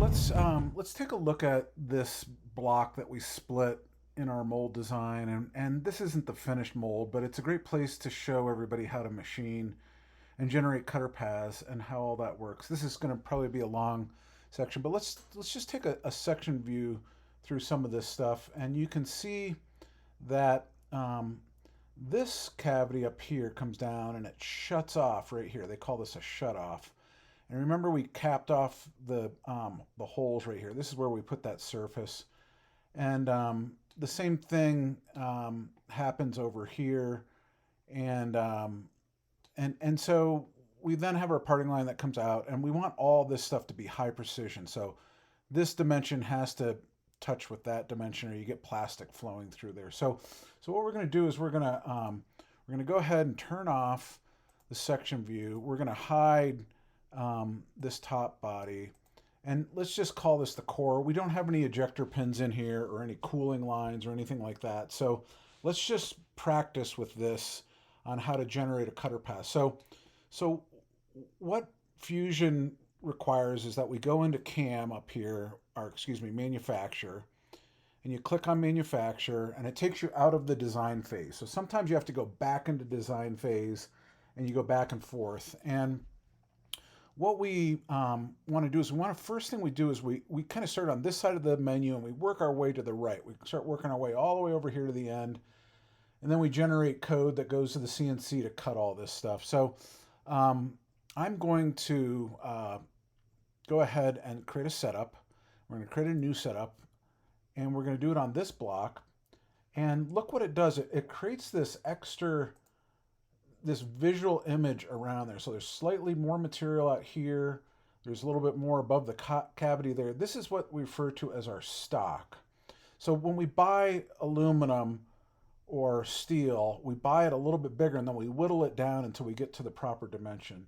let's take a look at this block that we split in our mold design, and this isn't the finished mold, but it's a great place to show everybody how to machine and generate cutter paths and how all that works. This is going to probably be a long section, but let's just take a section view through some of this stuff, and you can see that this cavity up here comes down and it shuts off right here. They call this a shut off. And remember, we capped off the holes right here. This is where we put that surface. And the same thing happens over here. And, so we then have our parting line that comes out, and we want all this stuff to be high precision. So this dimension has to touch with that dimension, or you get plastic flowing through there. So what we're going to do is we're going to go ahead and turn off the section view. We're going to hide this top body, and let's just call this the core. We don't have any ejector pins in here or any cooling lines or anything like that. So let's just practice with this on how to generate a cutter path. So what Fusion requires is that we go into Cam up here, or excuse me, Manufacture, and you click on Manufacture, and it takes you out of the design phase. So sometimes you have to go back into design phase, and you go back and forth. And what we want to do is first thing we do is we kind of start on this side of the menu, and we work our way to the right. We start working our way all the way over here to the end, and then we generate code that goes to the CNC to cut all this stuff. So I'm going to go ahead and create a setup. We're going to create a new setup, and we're going to do it on this block. And look what it does. It creates this this visual image around there. So there's slightly more material out here. There's a little bit more above the cavity there. This is what we refer to as our stock. So when we buy aluminum or steel, we buy it a little bit bigger, and then we whittle it down until we get to the proper dimension.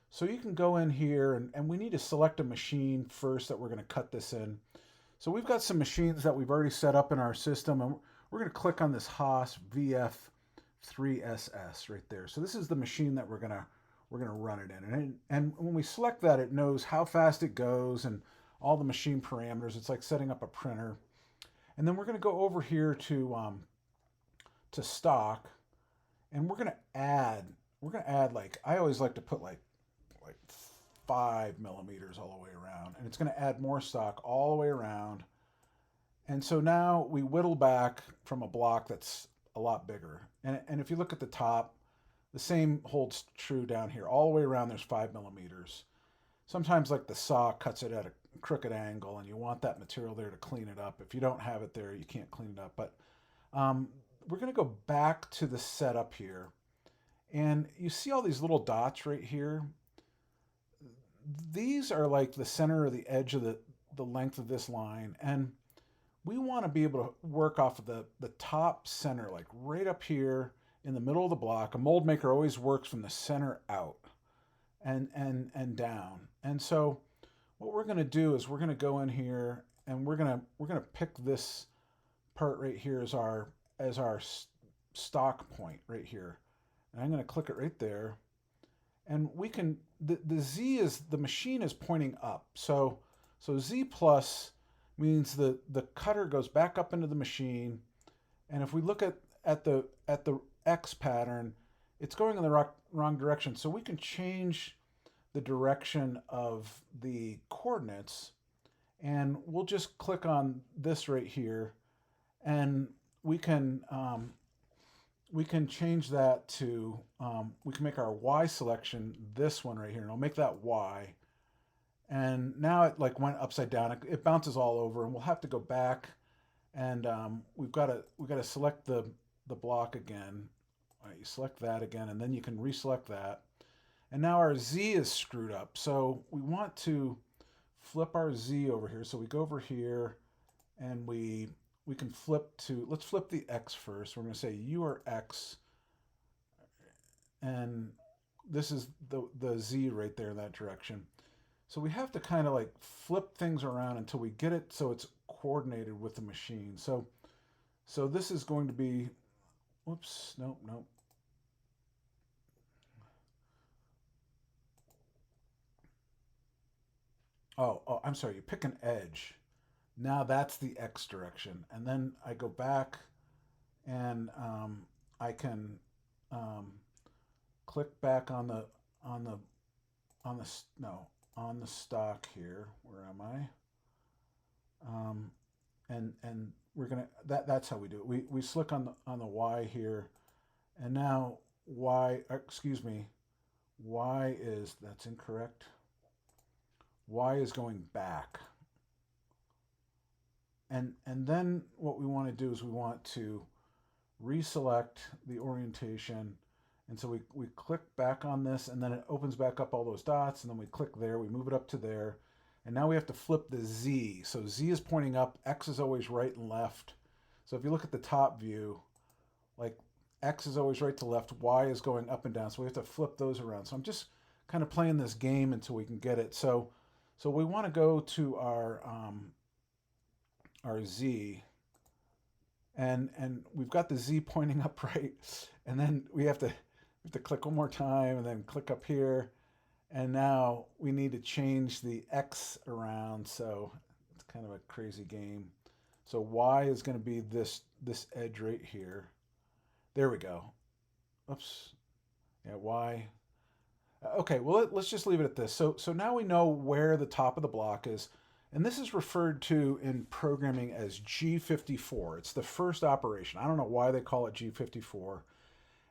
So you can go in here, and we need to select a machine first that we're going to cut this in. So we've got some machines that we've already set up in our system, and we're going to click on this Haas VF3SS right there. So this is the machine that we're gonna run it in, and when we select that, it knows how fast it goes and all the machine parameters. It's like setting up a printer. And then we're going to go over here to stock, and we're going to add like, I always like to put like 5 millimeters all the way around, and it's going to add more stock all the way around. And so now we whittle back from a block that's a lot bigger. And if you look at the top, the same holds true down here. All the way around, there's 5 millimeters. Sometimes like the saw cuts it at a crooked angle, and you want that material there to clean it up. If you don't have it there, you can't clean it up. But we're going to go back to the setup here. And you see all these little dots right here? These are like the center or the edge of the length of this line. And we want to be able to work off of the top center, like right up here in the middle of the block. A mold maker always works from the center out and down. And so what we're going to do is we're going to go in here, and we're going to pick this part right here as our stock point right here. And I'm going to click it right there. And we can, the Z is, the machine is pointing up. So Z plus means the cutter goes back up into the machine. And if we look at the X pattern, it's going in the wrong direction. So we can change the direction of the coordinates, and we'll just click on this right here, and we can change that to, we can make our Y selection this one right here, and I'll make that Y. And now it like went upside down. It bounces all over, and we'll have to go back, and we've got to select the block again. All right, you select that again, and then you can reselect that. And now our Z is screwed up, so we want to flip our Z over here. So we go over here, and we can flip to, let's flip the X first. We're going to say you are X, and this is the Z right there in that direction. So we have to kind of like flip things around until we get it so it's coordinated with the machine. So this is going to be, whoops, nope. oh, I'm sorry, you pick an edge. Now that's the X direction. And then I go back and I can um, click back on on the on the no on the stock here. Where am I? Um, and we're gonna that's how we do it. We slick on the Y here, and now Y. Excuse me. Y is that's incorrect. Y is going back. And then what we want to do is we want to reselect the orientation. And so we click back on this, and then it opens back up all those dots, and then we click there, we move it up to there, and now we have to flip the Z. So Z is pointing up, X is always right and left. So if you look at the top view, like X is always right to left, Y is going up and down, so we have to flip those around. So I'm just kind of playing this game until we can get it. So we want to go to our Z, and we've got the Z pointing up right, and then we have to click one more time and then click up here, and now we need to change the X around, so it's kind of a crazy game. So Y is going to be this edge right here. There we go. Oops. Yeah, Y. Okay, well let's just leave it at this. So now we know where the top of the block is, and this is referred to in programming as G54. It's the first operation. I don't know why they call it G54.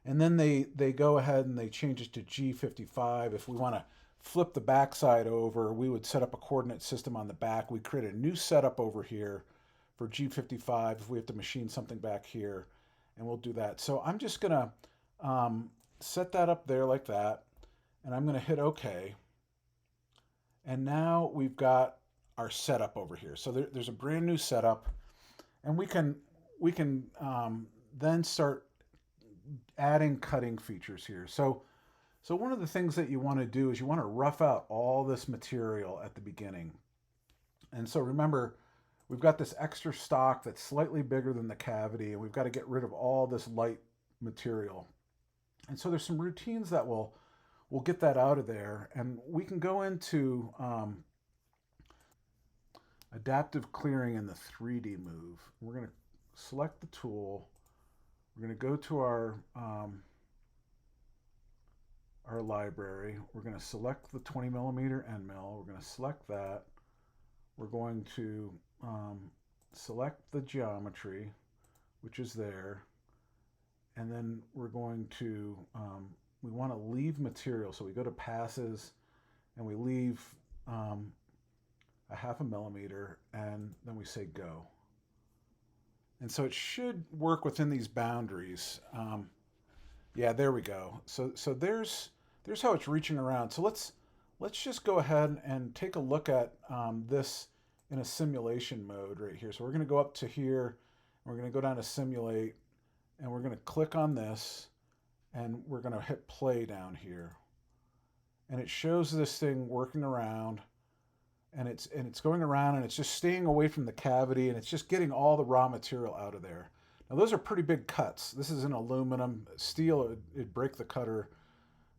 And then they go ahead and they change it to G55. If we want to flip the backside over, we would set up a coordinate system on the back. We create a new setup over here for G55 if we have to machine something back here, and we'll do that. So I'm just going to set that up there like that, and I'm going to hit OK. And now we've got our setup over here. So there's a brand new setup, and we can then start adding cutting features here. So one of the things that you want to do is you want to rough out all this material at the beginning. And so remember, we've got this extra stock that's slightly bigger than the cavity, and we've got to get rid of all this light material. And so there's some routines that will get that out of there, and we can go into adaptive clearing in the 3D move. We're going to select the tool. We're going to go to our library. We're going to select the 20 millimeter end mill. We're going to select that. We're going to select the geometry, which is there. And then we're going to, we want to leave material. So we go to passes and we leave a 0.5 millimeter, and then we say go. And so it should work within these boundaries. Yeah, there we go. So there's how it's reaching around. So let's just go ahead and take a look at this in a simulation mode right here. So we're going to go up to here, and we're going to go down to simulate, and we're going to click on this, and we're going to hit play down here. And it shows this thing working around, and it's going around, and it's just staying away from the cavity, and it's just getting all the raw material out of there. Now those are pretty big cuts. This is an aluminum. Steel, it'd break the cutter.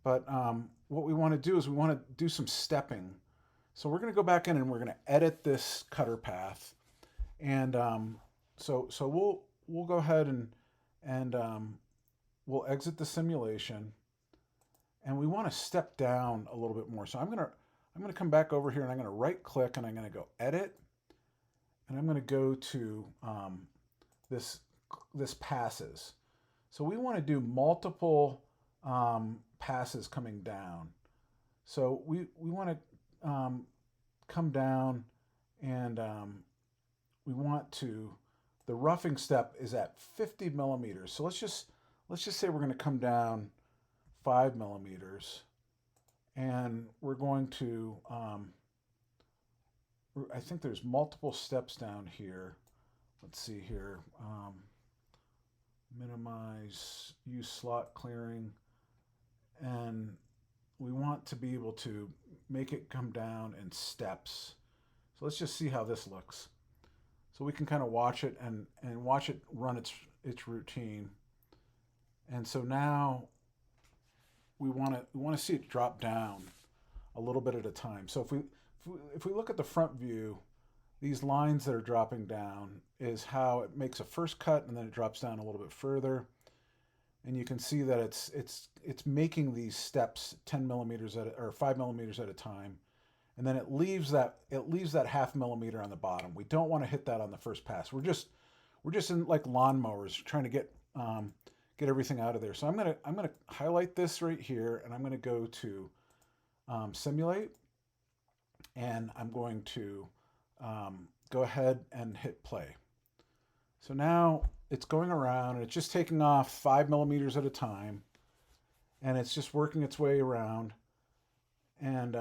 But what we want to do is we want to do some stepping. So we're going to go back in and we're going to edit this cutter path. And so we'll go ahead and we'll exit the simulation. And we want to step down a little bit more. So I'm going to come back over here, and I'm going to right click, and I'm going to go edit, and I'm going to go to this passes. So we want to do multiple passes coming down. So we want to come down, and we want to, the roughing step is at 50 millimeters. So let's just say we're going to come down 5 millimeters. And we're going to, I think there's multiple steps down here. Let's see here. Minimize, use slot clearing. And we want to be able to make it come down in steps. So let's just see how this looks. So we can kind of watch it and watch it run its routine. And so now we want to see it drop down a little bit at a time. So if we if we look at the front view, these lines that are dropping down is how it makes a first cut and then it drops down a little bit further. And you can see that it's making these steps 10 millimeters or 5 millimeters at a time, and then it leaves that half millimeter on the bottom. We don't want to hit that on the first pass. We're just in like lawnmowers trying to get everything out of there. So I'm gonna highlight this right here, and I'm gonna go to simulate, and I'm going to go ahead and hit play. So now it's going around and it's just taking off 5 millimeters at a time, and it's just working its way around. And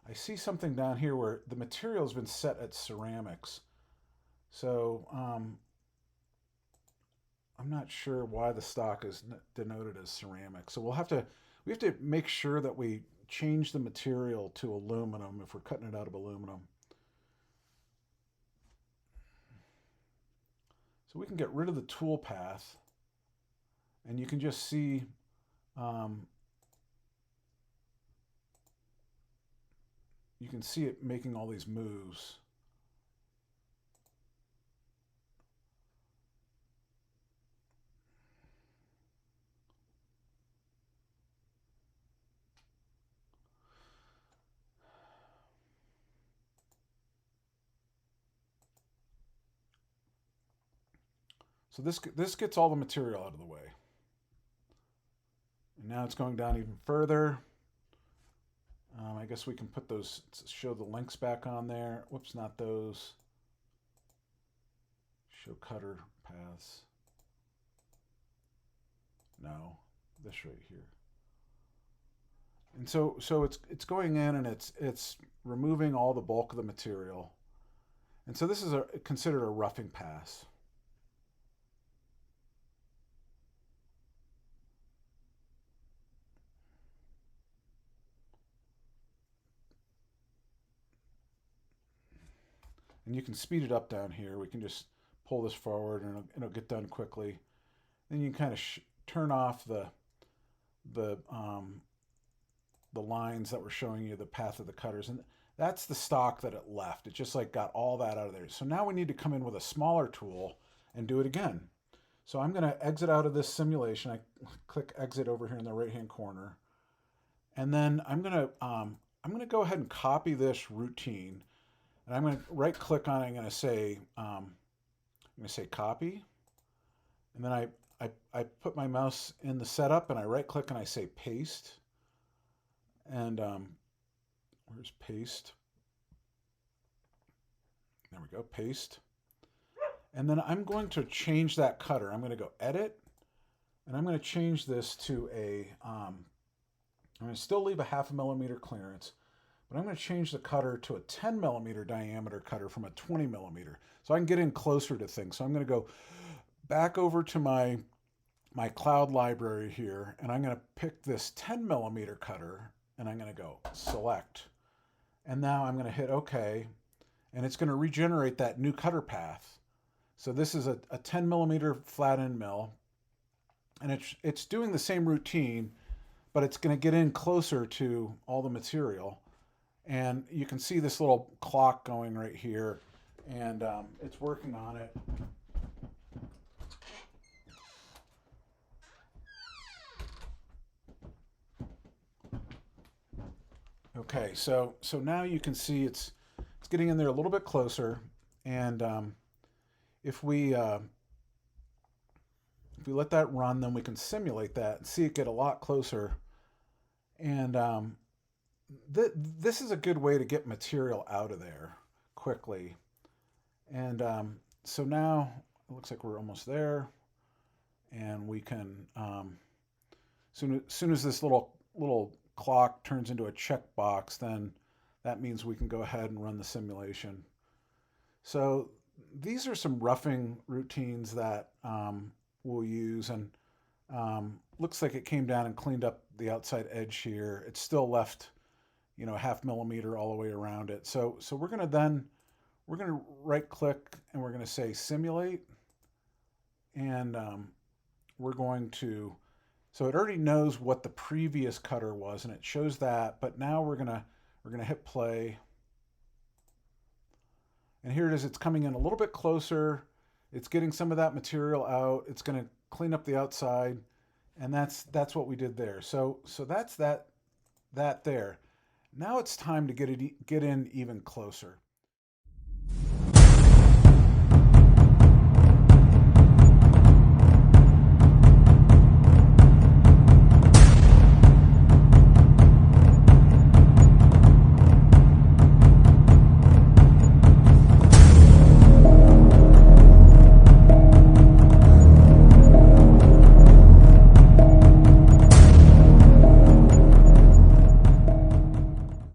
I see something down here where the material has been set at ceramics. So I'm not sure why the stock is denoted as ceramic. So we have to make sure that we change the material to aluminum if we're cutting it out of aluminum. So we can get rid of the tool path, and you can just see um, you can see it making all these moves. So this gets all the material out of the way. And now it's going down even further. I guess we can put those, show the links back on there. Whoops, not those. Show cutter paths. No, this right here. And so it's going in and it's removing all the bulk of the material. And so this is considered a roughing pass. And you can speed it up down here. We can just pull this forward and it'll get done quickly. Then you can kind of turn off the the lines that were showing you the path of the cutters, and that's the stock that it left. It just like got all that out of there. So now we need to come in with a smaller tool and do it again. So I'm going to exit out of this simulation. I click exit over here in the right hand corner, and then I'm going to go ahead and copy this routine, and I'm going to right click on it. I'm going to say copy, and then I put my mouse in the setup and I right click and I say paste. And where's paste? There we go, paste. And then I'm going to change that cutter. I'm going to go edit, and I'm going to change this to I'm going to still leave a 0.5 millimeter clearance, but I'm going to change the cutter to a 10 millimeter diameter cutter from a 20 millimeter, so I can get in closer to things. So I'm going to go back over to my cloud library here, and I'm going to pick this 10 millimeter cutter, and I'm going to go select. And now I'm going to hit OK, and it's going to regenerate that new cutter path. So this is a 10 millimeter flat end mill, and it's doing the same routine, but it's going to get in closer to all the material. And you can see this little clock going right here, and it's working on it. Okay, so now you can see it's getting in there a little bit closer, and if we let that run, then we can simulate that and see it get a lot closer. And this is a good way to get material out of there quickly. And so now it looks like we're almost there, and we can soon as this little clock turns into a checkbox, then that means we can go ahead and run the simulation. So these are some roughing routines that we'll use, and looks like it came down and cleaned up the outside edge here. It's still left, 0.5 millimeter all the way around it. So we're gonna right click and we're gonna say simulate, and we're going to, so it already knows what the previous cutter was and it shows that, but now we're gonna hit play. And here it is, it's coming in a little bit closer. It's getting some of that material out. It's gonna clean up the outside. And that's what we did there. So that's that there. Now it's time to get in even closer.